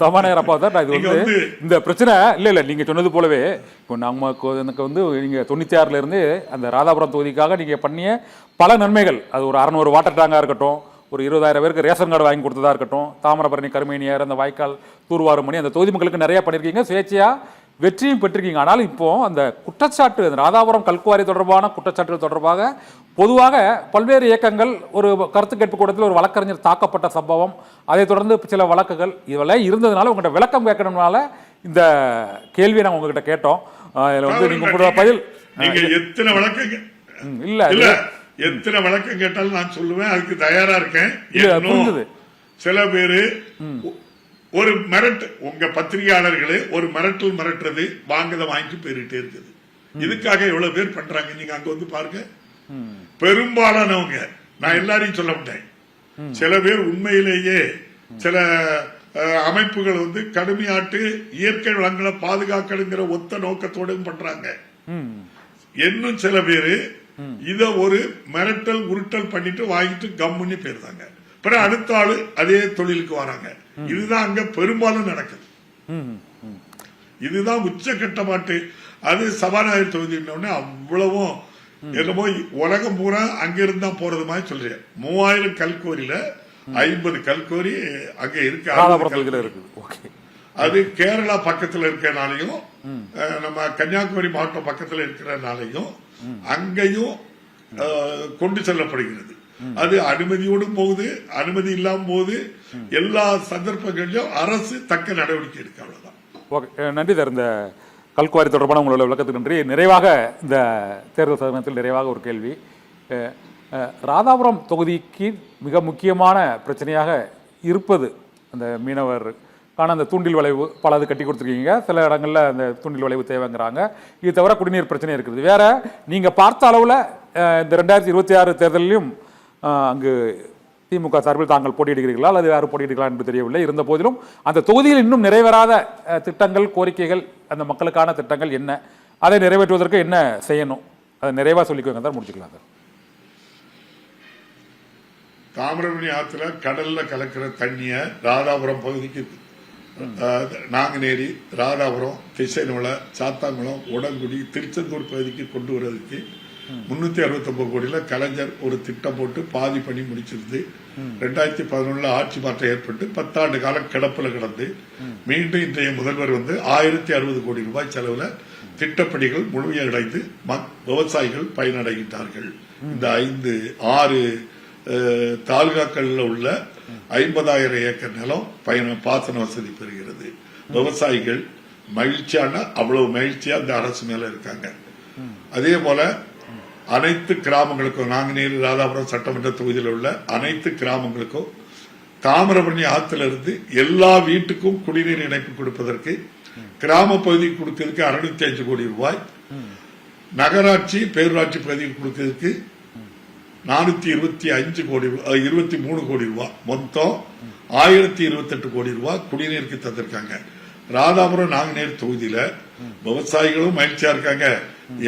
சபாநாயகர் அப்பா தான் இது வந்து இந்த பிரச்சனை இல்லை நீங்கள் சொன்னது போலவே இப்போ எனக்கு வந்து நீங்கள் 96 இருந்து அந்த ராதாபுரம் தொகுதிக்காக நீங்கள் பண்ணிய பல நன்மைகள், அது ஒரு 600 வாட்டர் டேங்காக இருக்கட்டும், ஒரு 20,000 பேருக்கு ரேஷன் கார்டு வாங்கி கொடுத்ததா இருக்கட்டும், தாமிரபரணி கருமேனியார் அந்த வாய்க்கால் தூர்வாரும் பண்ணி அந்த தொகுதி மக்களுக்கு நிறைய பண்ணியிருக்கீங்க, சுயேட்சையாக வெற்றியும் பெற்றிருக்கீங்க. ஆனால் இப்போ அந்த குற்றச்சாட்டு, அந்த ராதாபுரம் கல்குவாரி தொடர்பான குற்றச்சாட்டுகள் தொடர்பாக பொதுவாக பல்வேறு இயக்கங்கள், ஒரு கருத்து கேட்பு கூடத்தில் ஒரு வழக்கறிஞர் தாக்கப்பட்ட சம்பவம், அதை தொடர்ந்து சில வழக்குகள் இதெல்லாம் இருந்ததுனால உங்கள்கிட்ட விளக்கம் கேட்கணும்னால இந்த கேள்வியை நாங்கள் உங்ககிட்ட கேட்டோம். இதில் வந்து நீங்கள் பதில் எத்தனை வழக்கு இல்ல எத்தனை வழக்கம் கேட்டாலும் நான் சொல்லுவேன், அதுக்கு தயாரா இருக்கேன். சில பேரு ஒரு மிரட்டு, உங்க பத்திரிகையாளர்களே ஒரு மிரட்டுறது வாங்கத வாங்கி போயிட்டே இருக்குது. இதுக்காக எவ்வளவு பேர் பண்றாங்க, நீங்க அங்க வந்து பாருங்க. பெரும்பாலானவங்க, நான் எல்லாரையும் சொல்ல மாட்டேன், சில பேர் உண்மையிலேயே சில அமைப்புகள் வந்து கடுமையாட்டு இயற்கை வளங்களை பாதுகாக்கணுங்கிற ஒத்த நோக்கத்தோடு பண்றாங்க. இன்னும் சில பேரு இத ஒரு மிரட்டல் உருட்டல் பண்ணிட்டு வாங்கிட்டு கம்முன்னு போயிருந்தாங்க. பிறகு அடுத்த ஆளு அதே தொழிலுக்கு வராங்க. இதுதான் அங்க பெரும்பாலும் நடக்குது. இதுதான் உச்சகட்டமாட்டு. அது சபாநாயகர் தொகுதி அவ்வளவும் என்னமோ உலகம் பூரா அங்க இருந்தா போறது மாதிரி சொல்றேன். 3000 கல்கோரியில 50 கல்கோரி அங்க இருக்கு. அது கேரளா பக்கத்துல இருக்கிறனாலையும் நம்ம கன்னியாகுமரி மாவட்டம் பக்கத்துல இருக்கிறனாலையும் அங்கேயும் கொண்டு செல்லப்படுகிறது. அது அனுமதியோடும் போகுது, அனுமதி இல்லாம போகுது. எல்லா சந்தர்ப்பங்களிலும் அரசு தக்க நடவடிக்கை எடுக்க. அவ்வளவுதான். நன்றி சார். இந்த கல்குவாரி தொடர்பான உங்களோட விளக்கத்துக்கு நன்றி. நிறைவாக இந்த தேர்தல் சதனத்தில் நிறைவாக ஒரு கேள்வி. ராதாபுரம் தொகுதிக்கு மிக முக்கியமான பிரச்சனையாக இருப்பது அந்த மீனவர் அந்த தூண்டில் வளைவு, பலது கட்டி கொடுத்துருக்கீங்க, சில இடங்களில் அந்த தூண்டில் வளைவு தேவைங்கிறாங்க. இது தவிர குடிநீர் பிரச்சனை இருக்குது. வேற நீங்கள் பார்த்த அளவில் இந்த 2026 தேர்தலிலும் அங்கு திமுக சார்பில் தாங்கள் போட்டியிடுகிறீர்களா அல்லது யாரும் போட்டியிடுகிறா என்று தெரியவில்லை. இருந்த போதிலும் அந்த தொகுதியில் இன்னும் நிறைவேறாத திட்டங்கள், கோரிக்கைகள், அந்த மக்களுக்கான திட்டங்கள் என்ன, அதை நிறைவேற்றுவதற்கு என்ன செய்யணும், அதை நிறைவாக சொல்லிக்கோங்க தான் முடிச்சுக்கலாம் சார். தாமிரபரணி ஆற்றுல கடல்ல கலக்கிற தண்ணிய ராதாபுரம் பகுதிக்கு, நாங்குநேரி, ராதாபுரம், திசைநூலை, சாத்தாங்குளம், உடங்குடி, திருச்செந்தூர் பகுதிக்கு கொண்டு வருவதற்கு 369 கோடியில கலைஞர் ஒரு திட்டம் போட்டு பாதி பண்ணி முடிச்சிருந்து 2011 ஆட்சி மாற்றம் ஏற்பட்டு 10 ஆண்டு காலம் கிடப்புல கிடந்து மீண்டும் இன்றைய முதல்வர் வந்து 1060 கோடி ரூபாய் செலவுல திட்டப்பணிகள் முழுமையடைந்து விவசாயிகள் பயனடைகின்றார்கள். இந்த 5-6 தாலுகாக்களில் உள்ள 50,000 ஏக்கர் நிலம் பாசன வசதி பெறுகிறது. விவசாயிகள் மகிழ்ச்சியான, அவ்வளவு மகிழ்ச்சியா இந்த அரசு மேல இருக்காங்க. அதே போல அனைத்து கிராமங்களுக்கும், நாங்குநேரி, ராதாபுரம் சட்டமன்ற தொகுதியில் உள்ள அனைத்து கிராமங்களுக்கும் தாமிரபரணி ஆற்றில இருந்து எல்லா வீட்டுக்கும் குடிநீர் இணைப்பு கொடுப்பதற்கு, கிராம பகுதிக்கு கொடுக்கிறதுக்கு 605 கோடி ரூபாய், நகராட்சி பேரூராட்சி பகுதிக்கு கொடுக்கிறதுக்கு 425 கோடி, 23 கோடி ரூபாய், மொத்தம் 1028 கோடி ரூபாய் குடிநீருக்கு தந்திருக்காங்க. ராதாபுரம் நாங்குநேரி தொகுதியில விவசாயிகளும் மகிழ்ச்சியா இருக்காங்க.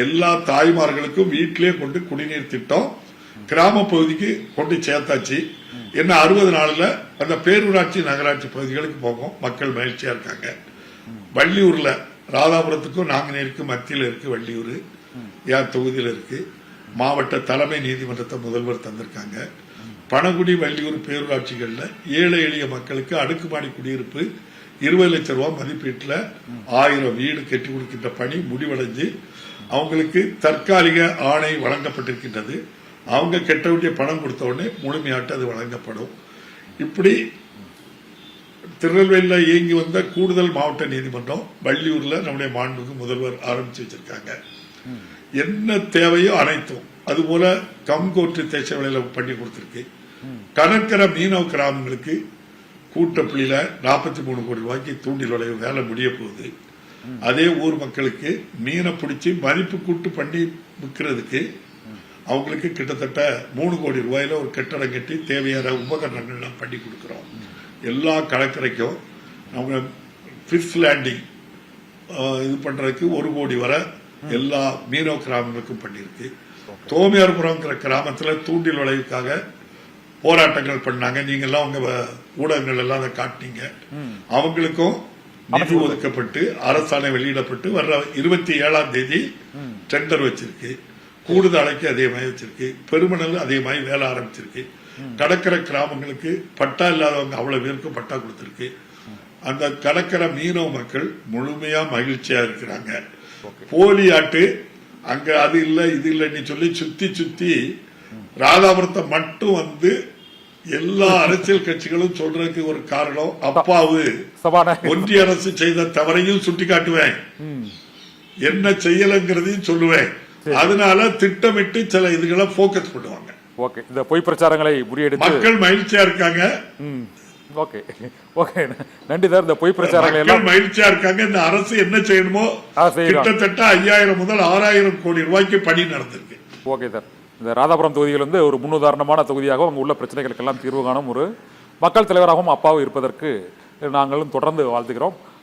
எல்லா தாய்மார்களுக்கும் வீட்டிலே கொண்டு குடிநீர் திட்டம் கிராம பகுதிக்கு கொண்டு சேர்த்தாச்சு. என்ன 60 நாள்ல அந்த பேரூராட்சி நகராட்சி பகுதிகளுக்கு போகும். மக்கள் மகிழ்ச்சியா இருக்காங்க. வள்ளியூர்ல ராதாபுரத்துக்கும் நாங்குநேரிக்கும் மத்தியில் இருக்கு வள்ளியூர், என் தொகுதியில இருக்கு. மாவட்ட தலைமை நீதிமன்றத்தை முதல்வர் தந்திருக்காங்க. பணகுடி, வள்ளியூர் பேரூராட்சிகள்ல ஏழை எளிய மக்களுக்கு அடுக்குமாடி குடியிருப்பு 20 லட்சம் ரூபாய் மதிப்பீட்டில் 1000 வீடு கட்டி கொடுக்கின்ற பணி முடிவடைஞ்சு அவங்களுக்கு தற்காலிக ஆணை வழங்கப்பட்டிருக்கின்றது. அவங்க கட்ட வேண்டிய பணம் கொடுத்த உடனே முழுமையாட்டு அது வழங்கப்படும். இப்படி திருநெல்வேலியில இயங்கி வந்த கூடுதல் மாவட்ட நீதிமன்றம் வள்ளியூர்ல நம்முடைய மாண்புக்கு முதல்வர் ஆரம்பிச்சு வச்சிருக்காங்க. என்ன தேவையோ அனைத்தும். அதுபோல கம்கோட்டு தேசவேளையில பண்ணி கொடுத்திருக்கு. கடற்கரை மீனவ கிராமங்களுக்கு கூட்டப்புள்ளியில 43 கோடி ரூபாய்க்கு தூண்டில் வளைவு வேலை முடிய போகுது. அதே ஊர் மக்களுக்கு மீனை பிடிச்சி மதிப்பு கூட்டு பண்ணி விற்கிறதுக்கு அவங்களுக்கு கிட்டத்தட்ட 3 கோடி ரூபாயில ஒரு கட்டடம் கட்டி தேவையான உபகரணங்கள்லாம் பண்ணி கொடுக்கிறோம். எல்லா கடற்கரைக்கும் அவங்க ஃபிஷ் லேண்டிங் இது பண்றதுக்கு 1 கோடி வரை எல்லா மீனவ கிராமங்களுக்கும் பண்ணியிருக்கு. தோமையார்புரம்ங்கிற கிராமத்துல தூண்டில் வளைவுக்காக போராட்டங்கள் பண்ணாங்க. நீங்க எல்லாம் உங்க ஊடகங்கள் எல்லாம் அதை காட்டினீங்க. அவங்களுக்கும் நிதி ஒதுக்கப்பட்டு அரசாணை வெளியிடப்பட்டு வர்ற 27ஆம் தேதி டெண்டர் வச்சிருக்கு. கூடுதலைக்கு அதே மாதிரி வச்சிருக்கு. பெருமணல் அதே மாதிரி வேலை ஆரம்பிச்சிருக்கு. கடற்கரை கிராமங்களுக்கு பட்டா இல்லாதவங்க அவ்வளவு பேருக்கு பட்டா கொடுத்திருக்கு. அந்த கடற்கரை மீனவ மக்கள் முழுமையா மகிழ்ச்சியா இருக்கிறாங்க. போலி ஆட்டு அங்க அது இல்ல இது இல்லைன்னு சொல்லி சுத்தி சுத்தி ராதாபுரத்தை மட்டும் வந்து எல்லா அரசியல் கட்சிகளும் சொல்றதுக்கு ஒரு காரணம், அப்பாவு ஒன்றிய அரசு செய்த தவறையும் சுட்டி காட்டுவேன், என்ன செய்யலங்கிறதையும் சொல்லுவேன். அதனால திட்டமிட்டு சில இதுகளை போக்கஸ் பண்ணுவாங்க. ஓகே, இந்த பொய் பிரச்சாரங்களை முறியடித்து மக்கள் மகிழ்ச்சியா இருக்காங்க. ஓகே ஓகே, நன்றி சார். இந்த பொய் பிரச்சாரங்கள் எல்லாம் மகிழ்ச்சியா இருக்காங்க. இந்த அரசு என்ன செய்யணுமோ கிட்டத்தட்ட 5000 முதல் 6000 கோடி ரூபாய்க்கு பணி நடந்திருக்கு. Okay sir. இந்த ராதாபுரம் தொகுதியில் வந்து ஒரு முன்னுதாரணமான தொகுதியாக அங்கே உள்ள பிரச்சனைகளுக்கெல்லாம் தீர்வு காணும் ஒரு மக்கள் தலைவராகவும் அப்பாவும் இருப்பதற்கு நாங்களும் தொடர்ந்து வாழ்த்துகிறோம்.